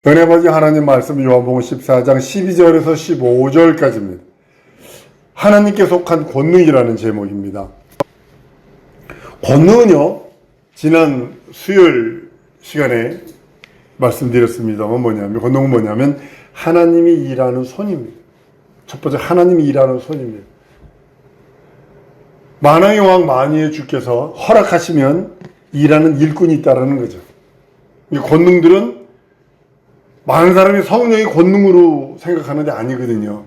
은혜받이 하나님 말씀 요한복음 14장 12절에서 15절까지입니다. 하나님께 속한 권능이라는 제목입니다. 권능은요, 지난 수요일 시간에 말씀드렸습니다만 권능은 뭐냐면 하나님이 일하는 손입니다. 첫 번째, 하나님이 일하는 손입니다. 만왕의 왕 만유의 주께서 허락하시면 일하는 일꾼이 있다라는 거죠. 이 권능들은 많은 사람이 성령의 권능으로 생각하는데 아니거든요.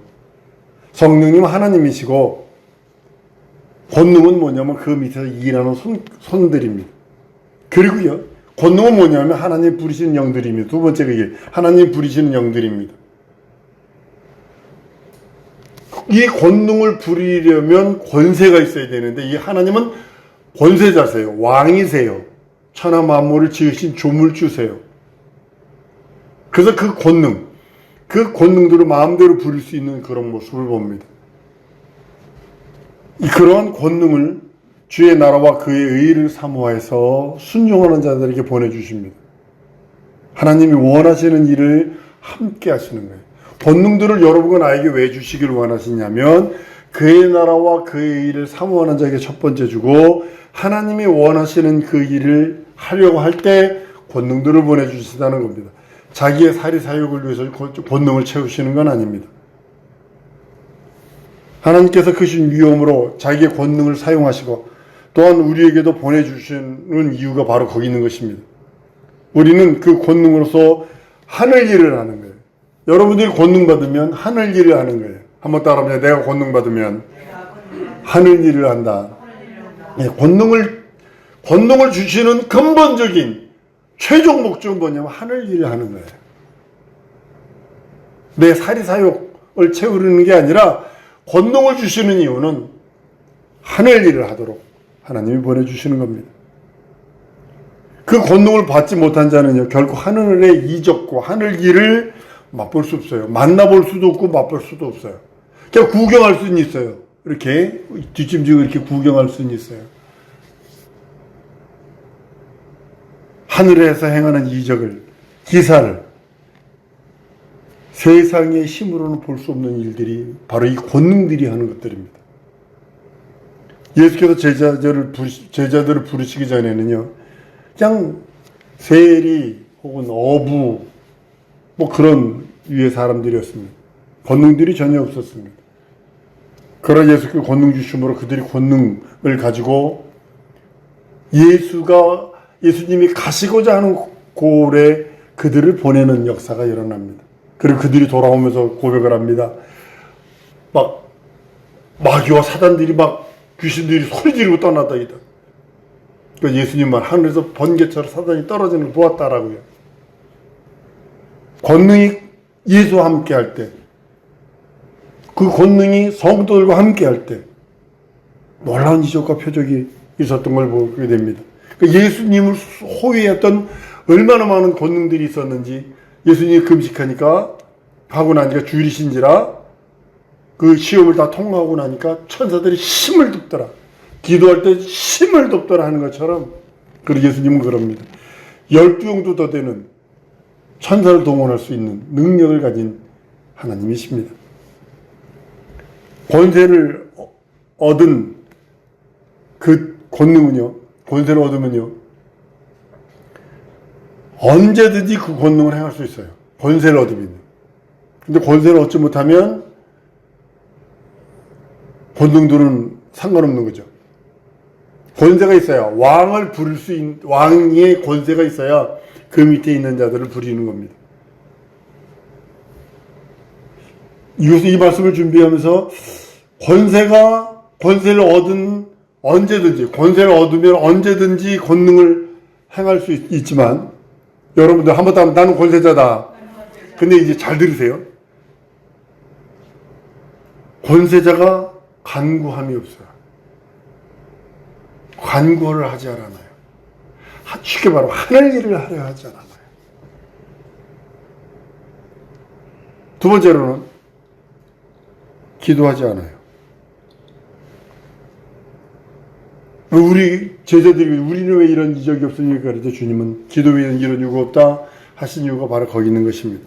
성령님 하나님이시고 권능은 뭐냐면 그 밑에서 일하는 손들입니다. 그리고요, 권능은 뭐냐면 하나님 부리시는 영들입니다. 두 번째가 이게 하나님 부리시는 영들입니다. 이 권능을 부리려면 권세가 있어야 되는데 이 하나님은 권세자세요. 왕이세요. 천하 만물을 지으신 조물주세요. 그래서 그 권능들을 마음대로 부릴 수 있는 그런 모습을 봅니다. 그러한 권능을 주의 나라와 그의 의를 사모해서 순종하는 자들에게 보내주십니다. 하나님이 원하시는 일을 함께 하시는 거예요. 권능들을 여러분과 나에게 왜 주시기를 원하시냐면 그의 나라와 그의 일을 사모하는 자에게 첫 번째 주고 하나님이 원하시는 그 일을 하려고 할 때 권능들을 보내주시다는 겁니다. 자기의 사리사욕을 위해서 권능을 채우시는 건 아닙니다. 하나님께서 크신 위엄으로 자기의 권능을 사용하시고 또한 우리에게도 보내주시는 이유가 바로 거기 있는 것입니다. 우리는 그 권능으로서 하늘 일을 하는 거예요. 여러분들이 권능 받으면 하늘 일을 하는 거예요. 한번 따라합니다. 내가 권능 받으면 하늘 일을 한다. 네, 권능을 주시는 근본적인 최종 목적은 뭐냐면 하늘 일을 하는 거예요. 내 사리사욕을 채우려는 게 아니라 권능을 주시는 이유는 하늘 일을 하도록 하나님이 보내주시는 겁니다. 그 권능을 받지 못한 자는요, 결코 하늘의 이적과 하늘 일을 맛볼 수 없어요. 만나볼 수도 없고 맛볼 수도 없어요. 그냥 구경할 수는 있어요. 이렇게 뒷짐지고 이렇게 구경할 수는 있어요. 하늘에서 행하는 이적을, 기사를 세상의 힘으로는 볼 수 없는 일들이 바로 이 권능들이 하는 것들입니다. 예수께서 제자들을 부르시기 전에는요, 그냥 세리 혹은 어부 뭐 그런 유의 사람들이었습니다. 권능들이 전혀 없었습니다. 그러나 예수께서 권능 주심으로 그들이 권능을 가지고 예수님이 가시고자 하는 곳에 그들을 보내는 역사가 일어납니다. 그리고 그들이 돌아오면서 고백을 합니다. 막 마귀와 사단들이 귀신들이 소리 지르고 떠났다이다. 그러니까 예수님만 하늘에서 번개처럼 사단이 떨어지는 걸 보았다라고요. 권능이 예수와 함께 할 때, 그 권능이 성도들과 함께 할 때 놀라운 이적과 표적이 있었던 걸 보게 됩니다. 예수님을 호위했던 얼마나 많은 권능들이 있었는지 예수님이 금식하니까 하고 나니까 주일이신지라 그 시험을 다 통과하고 나니까 천사들이 힘을 돋더라. 기도할 때 힘을 돋더라 하는 것처럼 그리고 예수님은 그럽니다. 12영도 더 되는 천사를 동원할 수 있는 능력을 가진 하나님이십니다. 권세를 얻은 그 권세를 얻으면요, 언제든지 그 권능을 행할 수 있어요. 권세를 얻으면. 근데 권세를 얻지 못하면 권능들은 상관없는 거죠. 권세가 있어야 왕을 부릴 수 있는, 왕의 권세가 있어야 그 밑에 있는 자들을 부리는 겁니다. 이 말씀을 준비하면서 권세를 얻은 권세를 얻으면 언제든지 권능을 행할 수 있지만, 여러분들 한번 따면 나는 권세자다. 근데 이제 잘 들으세요. 권세자가 간구함이 없어요. 간구를 하지 않아요. 쉽게 말하면 하늘 일을 하려 하지 않아요. 두 번째로는 기도하지 않아요. 우리 제자들이 우리는 왜 이런 이적이 없습니까? 그래서 주님은 기도 외에는 이런 이유가 없다. 하신 이유가 바로 거기 있는 것입니다.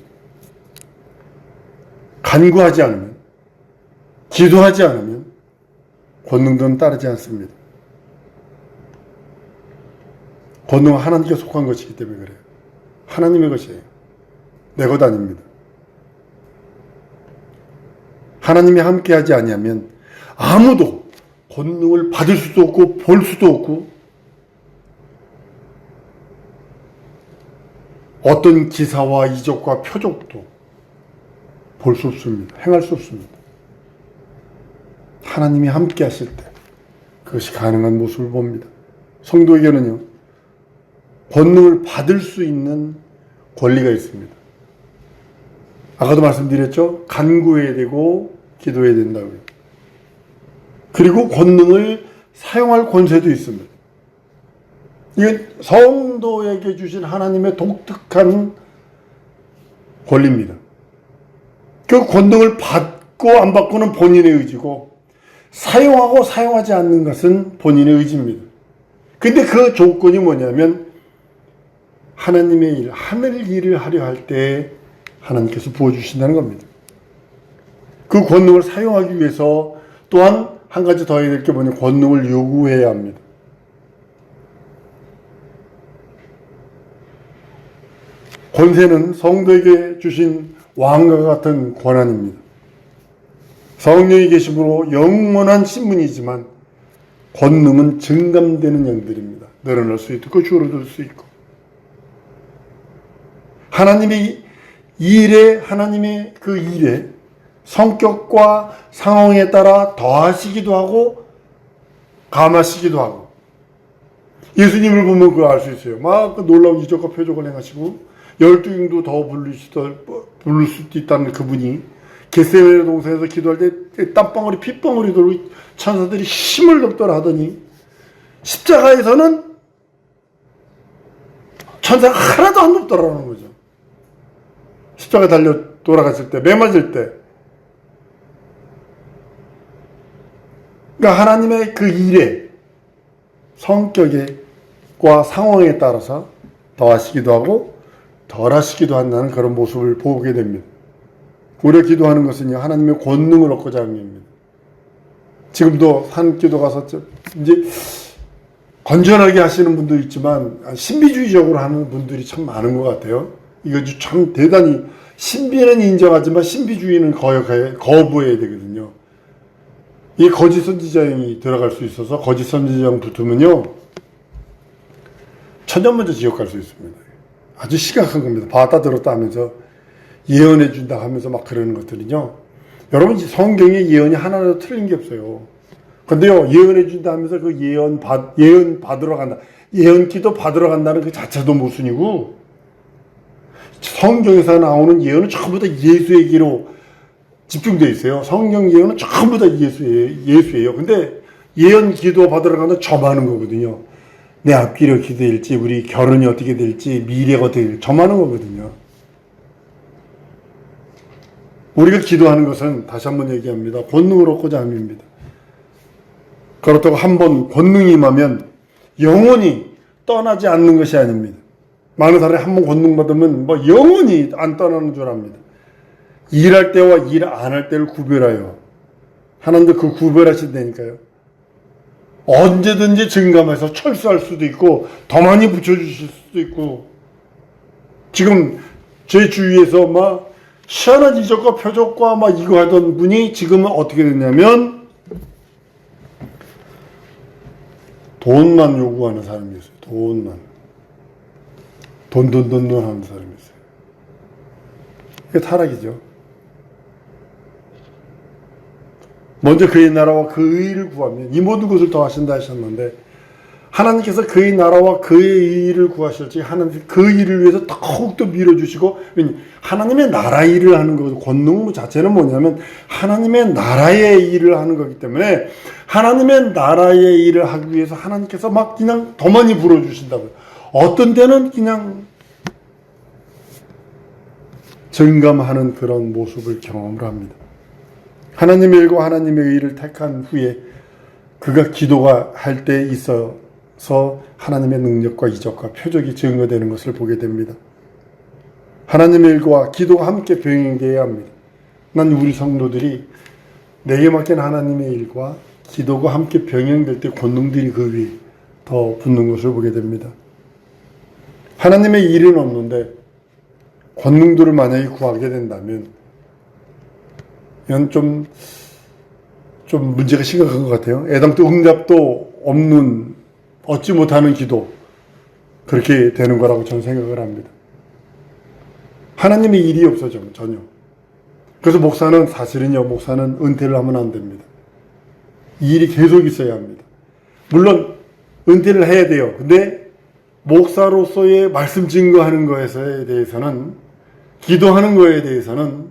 간구하지 않으면, 기도하지 않으면 권능들은 따르지 않습니다. 권능은 하나님께 속한 것이기 때문에 그래요. 하나님의 것이에요. 내 것 아닙니다. 하나님이 함께하지 아니하면 아무도 권능을 받을 수도 없고 볼 수도 없고 어떤 기사와 이적과 표적도 볼 수 없습니다. 행할 수 없습니다. 하나님이 함께 하실 때 그것이 가능한 모습을 봅니다. 성도에게는요, 권능을 받을 수 있는 권리가 있습니다. 아까도 말씀드렸죠? 간구해야 되고 기도해야 된다고요. 그리고 권능을 사용할 권세도 있습니다. 이게 성도에게 주신 하나님의 독특한 권리입니다. 그 권능을 받고 안 받고는 본인의 의지고 사용하고 사용하지 않는 것은 본인의 의지입니다. 근데 그 조건이 뭐냐면 하나님의 일, 하늘 일을 하려 할 때 하나님께서 부어주신다는 겁니다. 그 권능을 사용하기 위해서 또한 한 가지 더 해야 될 게 뭐냐면 권능을 요구해야 합니다. 권세는 성도에게 주신 왕과 같은 권한입니다. 성령이 계심으로 영원한 신분이지만 권능은 증감되는 영들입니다. 늘어날 수 있고 줄어들 수 있고 하나님의 그 일에 성격과 상황에 따라 더하시기도 하고 감하시기도 하고 예수님을 보면 그거 알 수 있어요. 막 놀라운 이적과 표적을 행하시고 12인도 더 부를 수도 있다는 그분이 겟세마네 동산에서 기도할 때 땀방울이 핏방울이 돌고 천사들이 힘을 얻더라 하더니 십자가에서는 천사가 하나도 안 높더라는 거죠. 십자가 달려 돌아갔을 때, 매 맞을 때. 그러니까 하나님의 그 일에 성격과 상황에 따라서 더하시기도 하고 덜 하시기도 한다는 그런 모습을 보게 됩니다. 우리가 기도하는 것은요, 하나님의 권능을 얻고자 하는 겁니다. 지금도 한 기도 가서 이제 건전하게 하시는 분도 있지만 신비주의적으로 하는 분들이 참 많은 것 같아요. 이거 참 대단히 신비는 인정하지만 신비주의는 거부해야 되거든요. 이 거짓 선지자형이 들어갈 수 있어서 거짓 선지자형 붙으면요, 천년만년 지옥 갈 수 있습니다. 아주 심각한 겁니다. 봤다 들었다 하면서 예언해 준다 하면서 막 그러는 것들은요. 여러분 성경에 예언이 하나라도 틀린 게 없어요. 근데요, 예언해 준다 하면서 그 예언 받으러 간다. 예언 기도 받으러 간다는 그 자체도 모순이고 성경에서 나오는 예언은 전부 다 예수에게로 집중되어 있어요. 성경 예언은 전부 다 예수예요. 근데 예언 기도 받으러 가면 점하는 거거든요. 내 앞길이 어떻게 될지, 우리 결혼이 어떻게 될지, 미래가 어떻게 될지 점하는 거거든요. 우리가 기도하는 것은 다시 한번 얘기합니다. 권능을 얻고자 함입니다. 그렇다고 한번 권능이 임하면 영원히 떠나지 않는 것이 아닙니다. 많은 사람이 한번 권능 받으면 뭐 영원히 안 떠나는 줄 압니다. 일할 때와 일 안 할 때를 구별하여 하나님도 그 구별하신다니까요. 언제든지 증감해서 철수할 수도 있고 더 많이 붙여주실 수도 있고 지금 제 주위에서 막 희한한 이적과 표적과 막 이거 하던 분이 지금은 어떻게 됐냐면 돈만 요구하는 사람이었어요. 돈만. 돈 하는 사람이었어요. 이게 타락이죠. 먼저 그의 나라와 그 의를 구하면 이 모든 것을 더하신다 하셨는데 하나님께서 그의 나라와 그의 일을 구하실지 하나님 그 일을 위해서 더욱더 밀어주시고 하나님의 나라 일을 하는 거죠. 권능 자체는 뭐냐면 하나님의 나라의 일을 하는 거기 때문에 하나님의 나라의 일을 하기 위해서 하나님께서 막 그냥 더 많이 불어주신다고요. 어떤 때는 그냥 증감하는 그런 모습을 경험을 합니다. 하나님의 일과 하나님의 의를 택한 후에 그가 기도가 할 때 있어서 하나님의 능력과 이적과 표적이 증거되는 것을 보게 됩니다. 하나님의 일과 기도가 함께 병행되어야 합니다. 난 우리 성도들이 내게 맡긴 하나님의 일과 기도가 함께 병행될 때 권능들이 그 위에 더 붙는 것을 보게 됩니다. 하나님의 일은 없는데 권능들을 만약에 구하게 된다면 이건 좀 문제가 심각한 것 같아요. 애당초 응답도 없는 얻지 못하는 기도, 그렇게 되는 거라고 저는 생각을 합니다. 하나님의 일이 없어져 전혀. 그래서 목사는 은퇴를 하면 안 됩니다. 이 일이 계속 있어야 합니다. 물론 은퇴를 해야 돼요. 근데 목사로서의 말씀 증거하는 것에 대해서는, 기도하는 것에 대해서는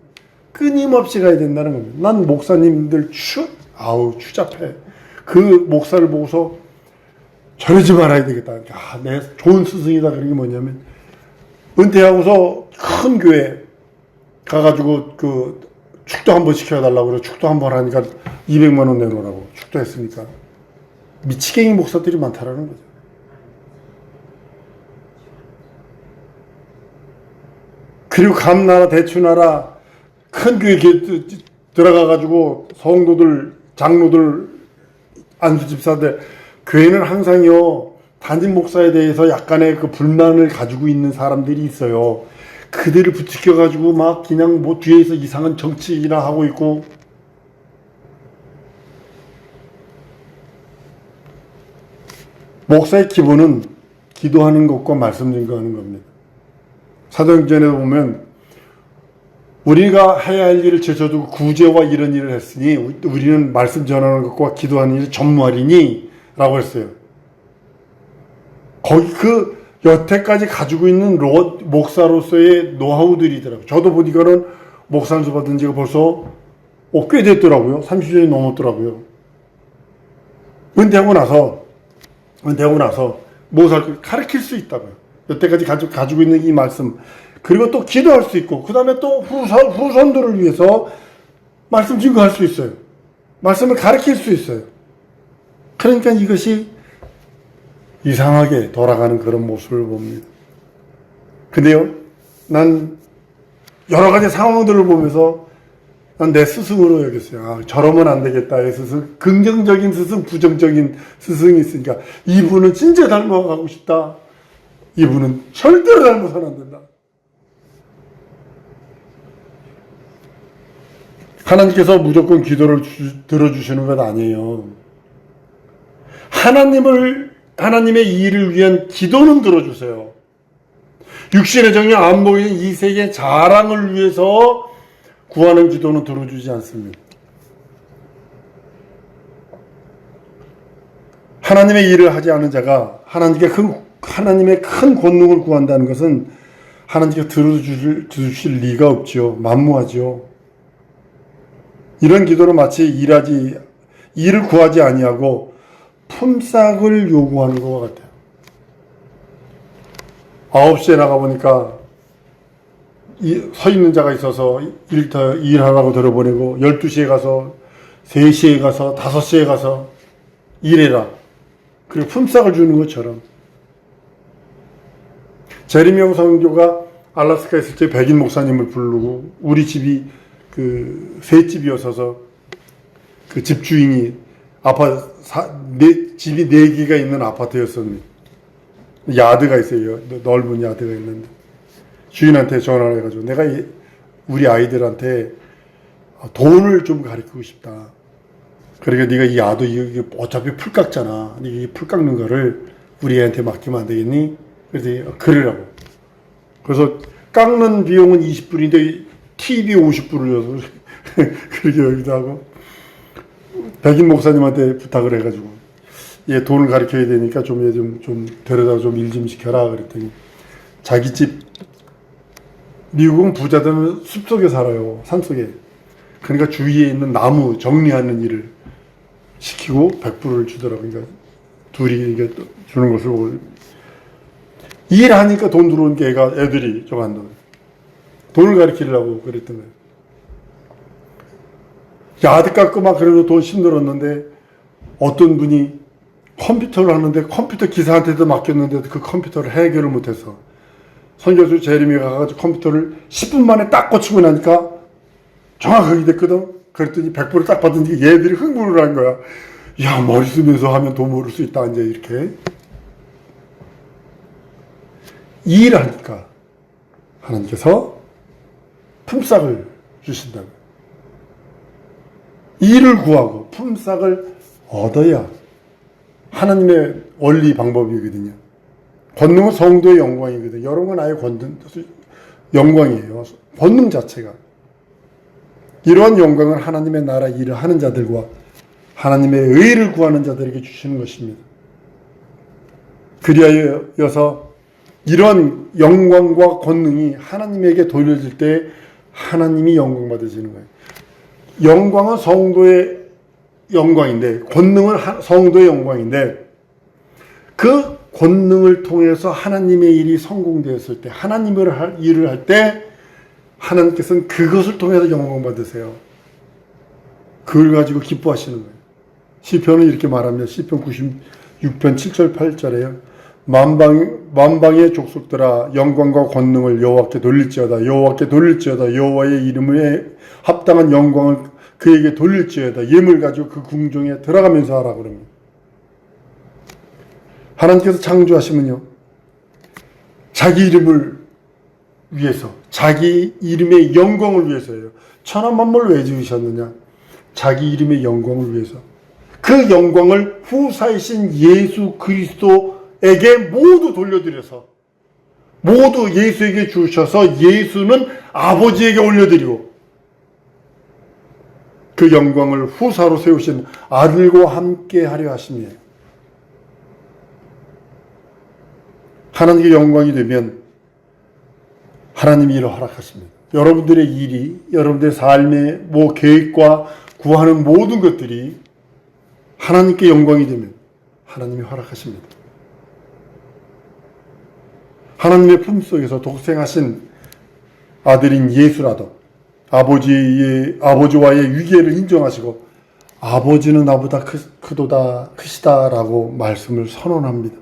끊임없이 가야 된다는 겁니다. 난 목사님들 추잡해. 그 목사를 보고서 저러지 말아야 되겠다. 내 좋은 스승이다. 그런 게 뭐냐면, 은퇴하고서 큰 교회 가가지고 축도 한번 시켜달라고 그래. 축도 한번 하니까 200만 원 내놓으라고. 축도했으니까. 미치갱이 목사들이 많다라는 거죠. 그리고 감나라 대추나라 큰 교회 들어가가지고 성도들, 장로들, 안수집사들, 교회는 항상요 담임 목사에 대해서 약간의 그 불만을 가지고 있는 사람들이 있어요. 그들을 부추겨가지고 막 그냥 뭐 뒤에서 이상한 정치나 하고 있고, 목사의 기본은 기도하는 것과 말씀 증거하는 겁니다. 사도행전에 보면 우리가 해야 할 일을 제쳐두고 구제와 이런 일을 했으니 우리는 말씀 전하는 것과 기도하는 일을 전무하리니 라고 했어요. 거기 여태까지 가지고 있는 목사로서의 노하우들이더라고요. 저도 보니까는 목사 안수 받은 지가 벌써 꽤 됐더라고요. 30년이 넘었더라고요. 은퇴하고 나서 목사를 가르칠 수 있다고요. 여태까지 가지고 있는 이 말씀, 그리고 또 기도할 수 있고, 그 다음에 또 후손들을 위해서 말씀 증거할 수 있어요. 말씀을 가르칠 수 있어요. 그러니까 이것이 이상하게 돌아가는 그런 모습을 봅니다. 근데요, 난 여러 가지 상황들을 보면서 난 내 스승으로 여겼어요. 저러면 안 되겠다. 의 스승, 긍정적인 스승, 부정적인 스승이 있으니까 이분은 진짜 닮아가고 싶다. 이분은 절대로 닮아서는 안 된다. 하나님께서 무조건 기도를 들어주시는 것 아니에요. 하나님의 일을 위한 기도는 들어주세요. 육신의 정령 안 보이는 이 세계의 자랑을 위해서 구하는 기도는 들어주지 않습니다. 하나님의 일을 하지 않은 자가 하나님의 큰 권능을 구한다는 것은 하나님께서 들어주실 리가 없죠. 만무하죠. 이런 기도는 마치 일을 구하지 아니하고 품삯을 요구하는 것 같아요. 9시에 나가보니까 서 있는 자가 있어서 일하라고 들어보내고, 12시에 가서, 3시에 가서, 5시에 가서 일해라. 그리고 품삯을 주는 것처럼. 제리명 선교가 알라스카에 있을 때 백인 목사님을 부르고, 우리 집이 새 집이어서 그 집주인이 집이 4개가 있는 아파트였습니다. 야드가 있어요. 넓은 야드가 있는데. 주인한테 전화를 해가지고, 내가 우리 아이들한테 돈을 좀 가르치고 싶다. 그러니까 네가 이 야드, 이게 어차피 풀 깎잖아. 이 풀 깎는 거를 우리 애한테 맡기면 안 되겠니? 그래서 그러라고. 그래서 깎는 비용은 20불인데 TV 50불을 줘서 그렇게 여기도 하고, 백인 목사님한테 부탁을 해가지고, 얘 돈을 가르쳐야 되니까 좀 데려다 좀 일 좀 시켜라. 그랬더니 자기 집, 미국은 부자들은 숲속에 살아요. 산속에. 그러니까 주위에 있는 나무 정리하는 일을 시키고 100불을 주더라고요. 그러니까 둘이 이게 주는 것을 보고, 일하니까 돈 들어온 게 애들이 좀 한다. 돈을 가르치려고 그랬던 거예요. 야드 깎고 막 그래도 돈 힘들었는데, 어떤 분이 컴퓨터를 하는데 컴퓨터 기사한테도 맡겼는데 그 컴퓨터를 해결을 못해서 선교수 제레미가 가가지고 컴퓨터를 10분 만에 딱 고치고 나니까 정확하게 됐거든. 그랬더니 100%를 딱 받으니까 얘들이 흥분을 한 거야. 야, 머리 쓰면서 하면 돈 벌을 수 있다, 이제 이렇게. 일을 하니까 하나님께서 품삯을 주신다고. 일을 구하고 품삯을 얻어야 하나님의 원리 방법이거든요. 권능은 성도의 영광이거든요. 여러분 아예 영광이에요. 권능 자체가. 이러한 영광을 하나님의 나라 일을 하는 자들과 하나님의 의를 구하는 자들에게 주시는 것입니다. 그리하여서 이런 영광과 권능이 하나님에게 돌려질 때 하나님이 영광 받으시는 거예요. 영광은 성도의 영광인데, 권능은 성도의 영광인데, 그 권능을 통해서 하나님의 일이 성공되었을 때, 하나님의 일을 할 때 하나님께서는 그것을 통해서 영광 받으세요. 그걸 가지고 기뻐하시는 거예요. 시편은 이렇게 말합니다. 시편 96편 7절 8절에요. 만방의 족속들아 영광과 권능을 여호와께 돌릴지어다. 여호와께 돌릴지어다. 여호와의 이름에 합당한 영광을 그에게 돌릴지어다. 예물 가지고 그 궁중에 들어가면서 하라 그럽니다. 하나님께서 창조하시면요, 자기 이름을 위해서, 자기 이름의 영광을 위해서예요. 천하 만물을 왜 지으셨느냐? 자기 이름의 영광을 위해서. 그 영광을 후사이신 예수 그리스도에게 모두 돌려드려서, 모두 예수에게 주셔서 예수는 아버지에게 올려드리고, 그 영광을 후사로 세우신 아들과 함께 하려 하심이에요. 하나님의 영광이 되면 하나님이 이를 허락하십니다. 여러분들의 일이, 여러분들의 삶의 계획과 구하는 모든 것들이 하나님께 영광이 되면 하나님이 허락하십니다. 하나님의 품속에서 독생하신 아들인 예수라도 아버지와의 위계를 인정하시고 아버지는 나보다 크시다라고 말씀을 선언합니다.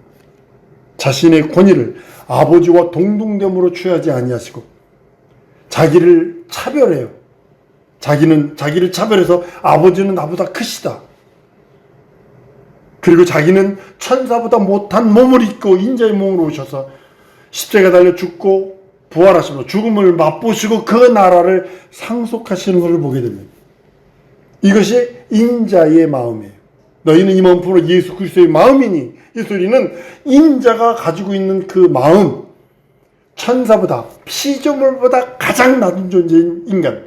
자신의 권위를 아버지와 동등됨으로 취하지 아니하시고 자기를 차별해요. 자기를 차별해서 아버지는 나보다 크시다. 그리고 자기는 천사보다 못한 몸을 입고 인자의 몸으로 오셔서 십자가에 달려 죽고 부활하시고 죽음을 맛보시고 그 나라를 상속하시는 것을 보게 됩니다. 이것이 인자의 마음이에요. 너희는 이 몸으로 예수 그리스도의 마음이니, 이 소리는 인자가 가지고 있는 그 마음, 천사보다, 피조물보다 가장 낮은 존재인 인간,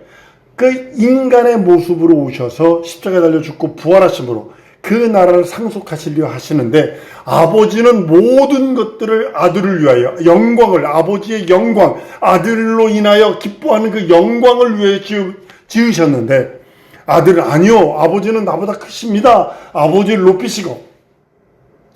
그 인간의 모습으로 오셔서 십자가에 달려 죽고 부활하심으로 그 나라를 상속하시려 하시는데, 아버지는 모든 것들을 아들을 위하여, 영광을, 아버지의 영광, 아들로 인하여 기뻐하는 그 영광을 위해 지으셨는데, 아들은 아니요, 아버지는 나보다 크십니다. 아버지를 높이시고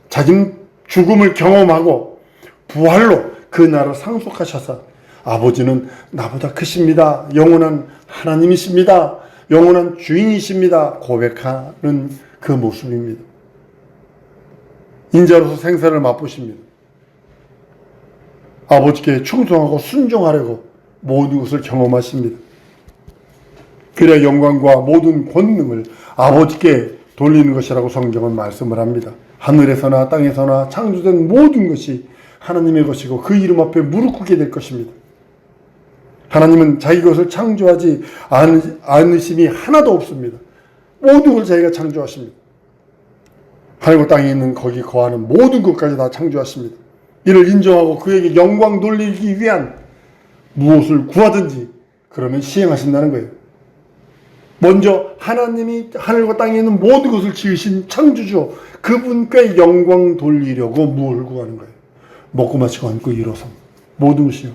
자기는 죽음을 경험하고 부활로 그 나라를 상속하셔서 아버지는 나보다 크십니다. 영원한 하나님이십니다. 영원한 주인이십니다. 고백하는 그 모습입니다. 인자로서 생사를 맛보십니다. 아버지께 충성하고 순종하려고 모든 것을 경험하십니다. 그래야 영광과 모든 권능을 아버지께 돌리는 것이라고 성경은 말씀을 합니다. 하늘에서나 땅에서나 창조된 모든 것이 하나님의 것이고 그 이름 앞에 무릎 꿇게 될 것입니다. 하나님은 자기 것을 창조하지 않으심이 하나도 없습니다. 모든 걸 자기가 창조하십니다. 하늘과 땅에 있는 거기 거하는 모든 것까지 다 창조하십니다. 이를 인정하고 그에게 영광 돌리기 위한 무엇을 구하든지 그러면 시행하신다는 거예요. 먼저 하나님이 하늘과 땅에 있는 모든 것을 지으신 창조주, 그분께 영광 돌리려고 무엇을 구하는 거예요. 먹고 마시고 앉고 일어서 모든 것이요.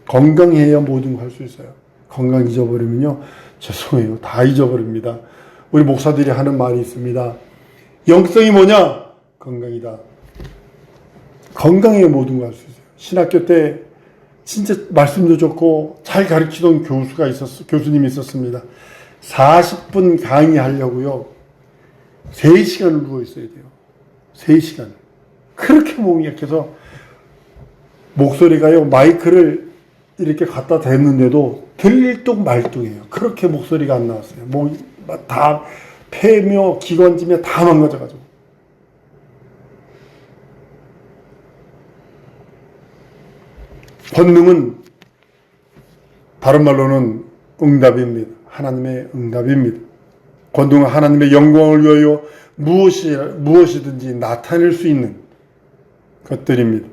건강해야 모든 걸 할 수 있어요. 건강 잊어버리면요, 죄송해요, 다 잊어버립니다. 우리 목사들이 하는 말이 있습니다. 영성이 뭐냐? 건강이다. 건강해야 모든 걸 할 수 있어요. 신학교 때 진짜 말씀도 좋고 잘 가르치던 교수님이 있었습니다. 40분 강의하려고요, 3시간을 누워 있어야 돼요. 3시간. 그렇게 몸이 약해서 목소리가요, 마이크를 이렇게 갖다 댔는데도 들릴뚝 말뚝이에요. 그렇게 목소리가 안 나왔어요. 뭐, 다 폐며 기관지며 다 망가져가지고. 권능은 다른 말로는 응답입니다. 하나님의 응답입니다. 권능은 하나님의 영광을 위하여 무엇이든지 나타낼 수 있는 것들입니다.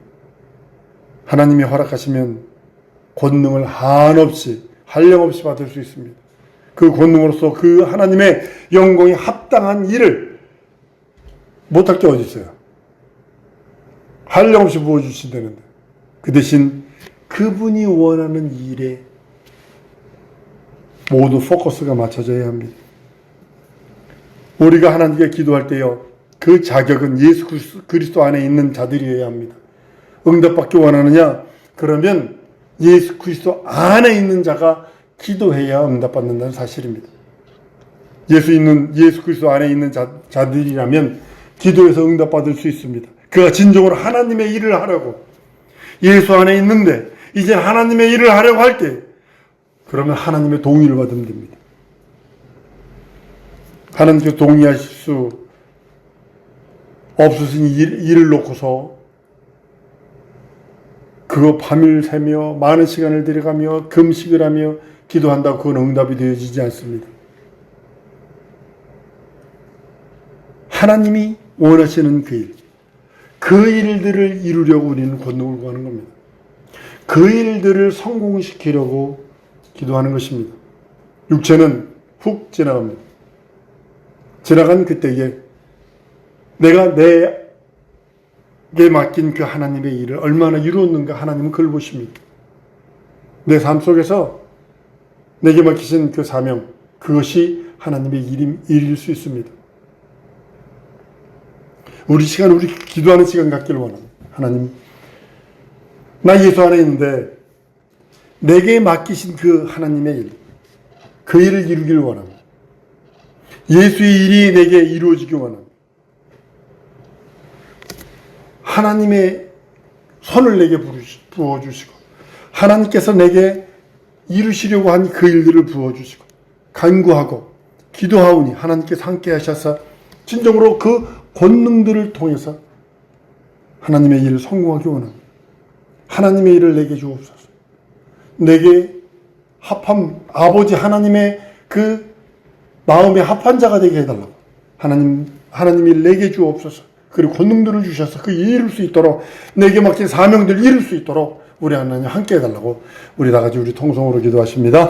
하나님이 허락하시면 권능을 한없이 한량없이 받을 수 있습니다. 그 권능으로서 그 하나님의 영광에 합당한 일을 못할 게 어디 있어요. 한량없이 부어주신다는데 그 대신 그분이 원하는 일에 모두 포커스가 맞춰져야 합니다. 우리가 하나님께 기도할 때요, 그 자격은 예수 그리스도 안에 있는 자들이어야 합니다. 응답받기 원하느냐? 그러면 예수 그리스도 안에 있는 자가 기도해야 응답받는다는 사실입니다. 예수 그리스도 안에 있는 자들이라면 기도해서 응답받을 수 있습니다. 그가 진정으로 하나님의 일을 하려고 예수 안에 있는데 이제 하나님의 일을 하려고 할 때 그러면 하나님의 동의를 받으면 됩니다. 하나님께서 동의하실 수 없으신 일을 놓고서 그거 밤을 새며 많은 시간을 들여가며 금식을 하며 기도한다고 그건 응답이 되어지지 않습니다. 하나님이 원하시는 그 일, 그 일들을 이루려고 우리는 권능을 구하는 겁니다. 그 일들을 성공시키려고 기도하는 것입니다. 육체는 훅 지나갑니다. 지나간 그때에 내가 내게 맡긴 그 하나님의 일을 얼마나 이루었는가 하나님은 그걸 보십니다. 내 삶 속에서 내게 맡기신 그 사명, 그것이 하나님의 일일 수 있습니다. 우리 기도하는 시간 갖기를 원합니다. 하나님, 나 예수 안에 있는데 내게 맡기신 그 하나님의 일, 그 일을 이루기를 원합니다. 예수의 일이 내게 이루어지기 원합니다. 하나님의 손을 내게 부어주시고 하나님께서 내게 이루시려고 한 그 일들을 부어주시고 간구하고 기도하오니 하나님께서 함께 하셔서 진정으로 그 권능들을 통해서 하나님의 일을 성공하기 원합니다. 하나님의 일을 내게 주옵소서. 내게 아버지 하나님의 그 마음에 합한 자가 되게 해달라고. 하나님이 내게 주옵소서. 그리고 권능들을 주셔서 그 이룰 수 있도록 내게 맡긴 사명들 이룰 수 있도록 우리 하나님 함께 해달라고 우리 다 같이 우리 통성으로 기도하십니다.